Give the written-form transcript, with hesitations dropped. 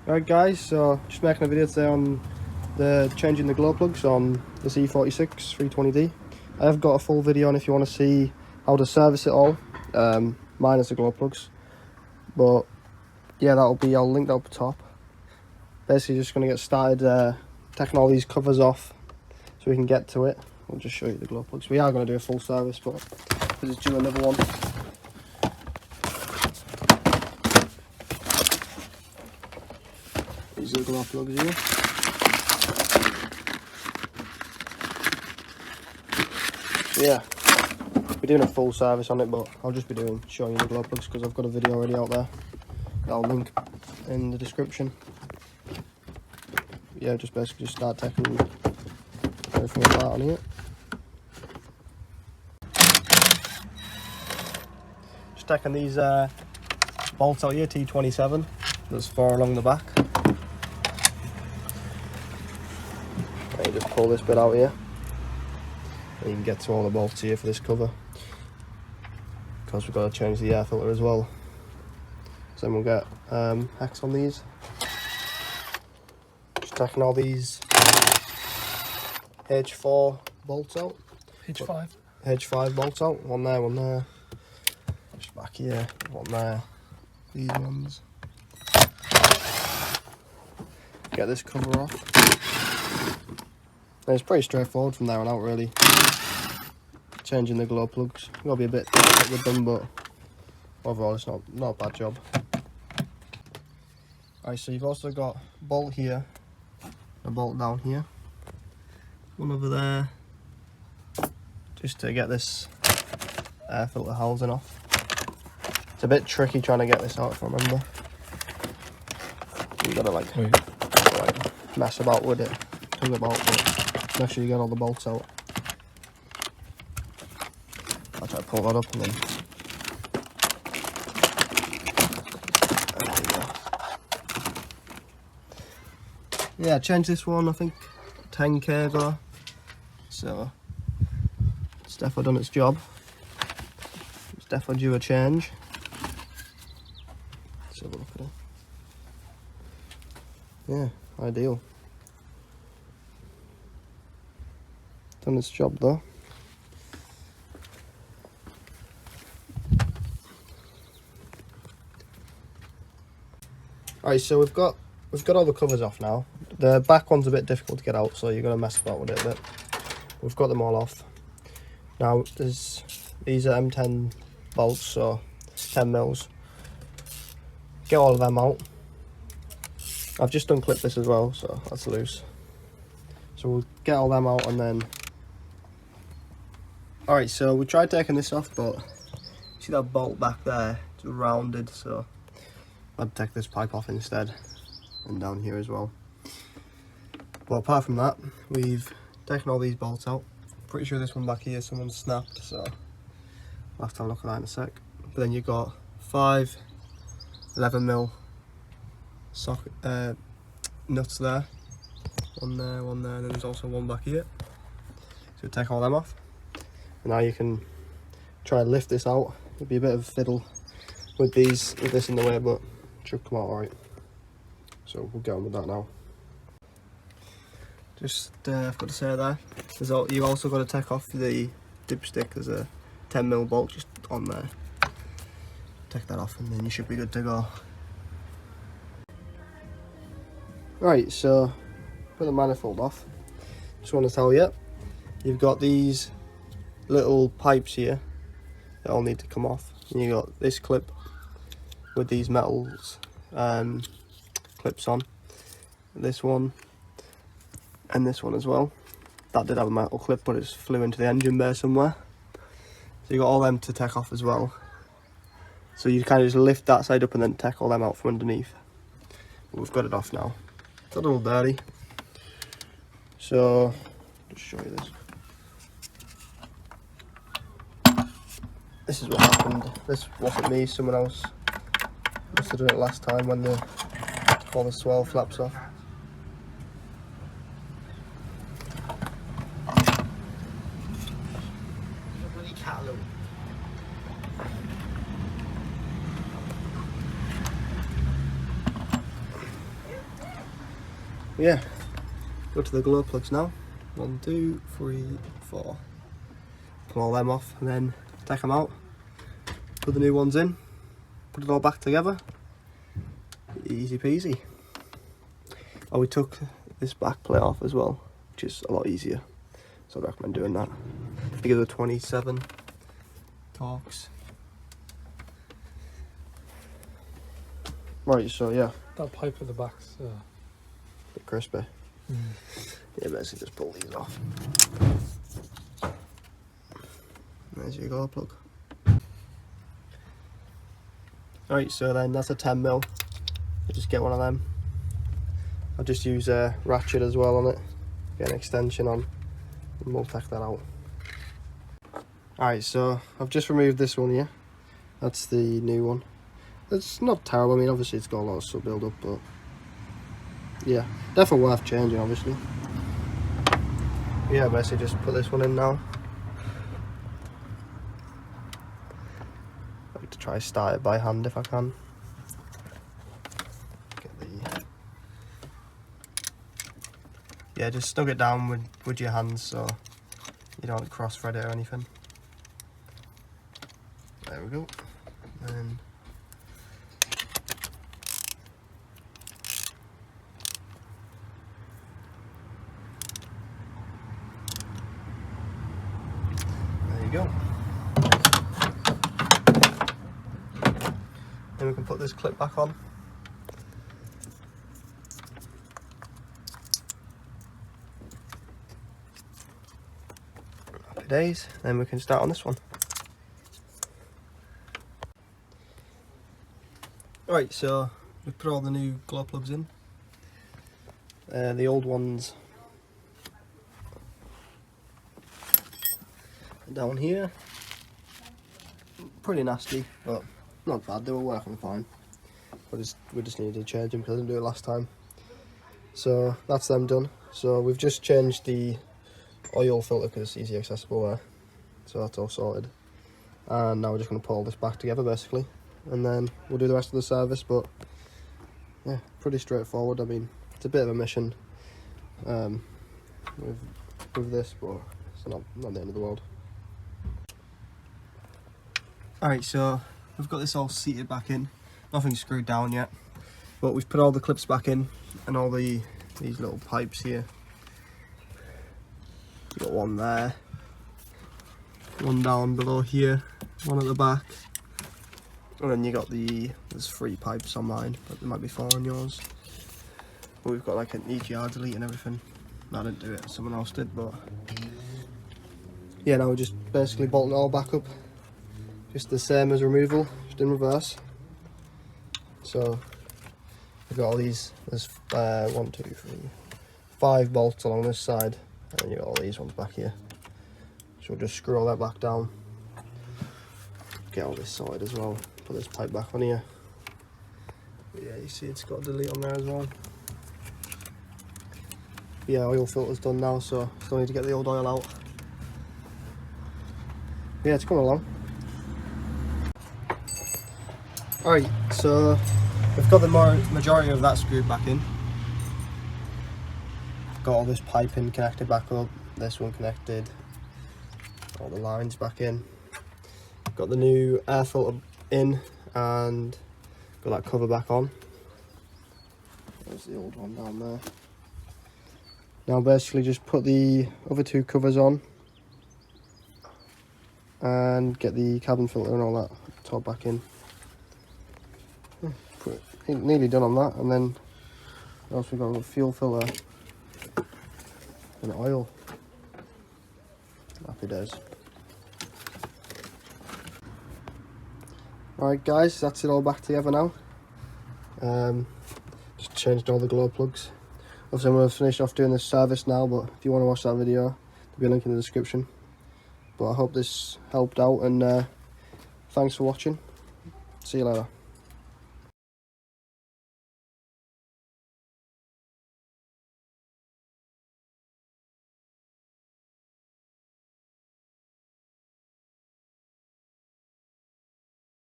Right guys, so just making a video today on the changing the glow plugs on this E46 320D. I have got a full video on if you want to see how to service it all, minus the glow plugs. But yeah, that'll be, I'll link that up top. Basically just going to get started taking all these covers off so we can get to it. I'll just show you the glow plugs. We are going to do a full service, but because it's due another one. These are the glow plugs here. Yeah, we're doing a full service on it, but I'll just be showing you the glow plugs because I've got a video already out there that I'll link in the description. Yeah, just basically start taking everything apart on here. Just taking these bolts out here, T27. There's 4 along the back. And you just pull this bit out here. And you can get to all the bolts here for this cover. Because we've got to change the air filter as well. So then we'll get hex on these. Just taking all these H4 bolts out. H5. H5 bolts out. One there. Just back here, one there. These ones. Get this cover off. And it's pretty straightforward from there on out, really. Changing the glow plugs. You've got to be a bit delicate with them, but overall it's not a bad job. Alright, so you've also got a bolt here, a bolt down here, one over there, just to get this air filter housing off. It's a bit tricky trying to get this out, if I remember. You gotta like mess about with it, tug about, but make sure you get all the bolts out. I'll try to pull that up and then. Yeah, change this one, I think 10k ago. So it's definitely done its job. It's definitely due a change. Let's have a look at it. Yeah, ideal. Done its job though. Alright, so we've got all the covers off now. The back one's a bit difficult to get out, so you're gonna mess about with it a bit. We've got them all off. Now these are M10 bolts, so 10 mils. Get all of them out. I've just unclipped this as well, so that's loose. So we'll get all them out and then. Alright, so we tried taking this off, but see that bolt back there? It's rounded, so I'd take this pipe off instead, and down here as well. But apart from that, we've taken all these bolts out. Pretty sure this one back here someone snapped, so I'll have to have a look at that in a sec. But then you've got 5 11mm socket nuts there. One there, and then there's also one back here. So take all them off. And now you can try and lift this out. It'll be a bit of a fiddle with this in the way, but it should come out alright. So we'll get on with that now. Just I've got to say there, you also got to take off the dipstick. There's a 10mm bolt just on there. Take that off and then you should be good to go. Right, so put the manifold off. Just want to tell you, you've got these little pipes here that all need to come off. And you got this clip with these metals clips on. This one and this one as well. That did have a metal clip, but it's flew into the engine bay somewhere. So you got all them to take off as well. So you kind of just lift that side up and then take all them out from underneath. But we've got it off now. It's a little dirty. So just show you this. This is what happened. This wasn't me, someone else must have done it last time when they took all the swell flaps off. Yeah, go to the glow plugs now. 1, 2, 3, 4. Pull all them off and then take them out. Put the new ones in. Put it all back together. Easy peasy. Oh, we took this back plate off as well, which is a lot easier. So I recommend doing that. Because of 27 Torx. Right, so yeah. That pipe at the back's a bit crispy. Yeah, basically just pull these off. There's your glow plug. Right, so then that's a 10mm. I'll just get one of them. I'll just use a ratchet as well on it. Get an extension on, and we'll take that out. Alright, so I've just removed this one here. That's the new one. It's not terrible, I mean obviously it's got a lot of sub build up, but yeah, definitely worth changing obviously. Yeah, basically just put this one in now. I like to try start it by hand if I can. Get the... Yeah, just snug it down with your hands so you don't cross thread it or anything. There we go. And there you go. Then we can put this clip back on. Happy days. Then we can start on this one. Right, so we've put all the new glow plugs in. The old ones are down here. Pretty nasty, but not bad. They were working fine. We just needed to change them because I didn't do it last time. So that's them done. So we've just changed the oil filter because it's easy accessible there. So that's all sorted. And now we're just going to put all this back together basically. And then we'll do the rest of the service, but yeah, pretty straightforward. I mean, it's a bit of a mission with this, but it's not the end of the world. Alright, so we've got this all seated back in. Nothing's screwed down yet, but we've put all the clips back in and all these little pipes here. We've got one there, one down below here, one at the back. And then you got there's 3 pipes on mine, but there might be 4 on yours. But we've got like an EGR delete and everything. I didn't do it, someone else did, but yeah, now we're just basically bolting it all back up. Just the same as removal, just in reverse. So we've got all these, there's 1, 2, 3, 5 bolts along this side, and then you've got all these ones back here. So we'll just screw all that back down. Get all this sorted as well. Put this pipe back on here. But yeah, you see it's got a delete on there as well. Yeah, oil filter's done now, so still need to get the old oil out. Yeah, it's coming along. Alright, so we've got the majority of that screwed back in. Got all this piping connected back up, this one connected, all the lines back in. Got the new air filter in and got that cover back on. There's the old one down there. Now basically just put the other 2 covers on and get the cabin filter and all that top back in. Nearly done on that, and then also got a fuel filter and oil. Happy days. Alright guys, that's it all back together now. Just changed all the glow plugs. Obviously I'm going to finish off doing this service now, but if you want to watch that video, there'll be a link in the description. But I hope this helped out, and thanks for watching. See you later.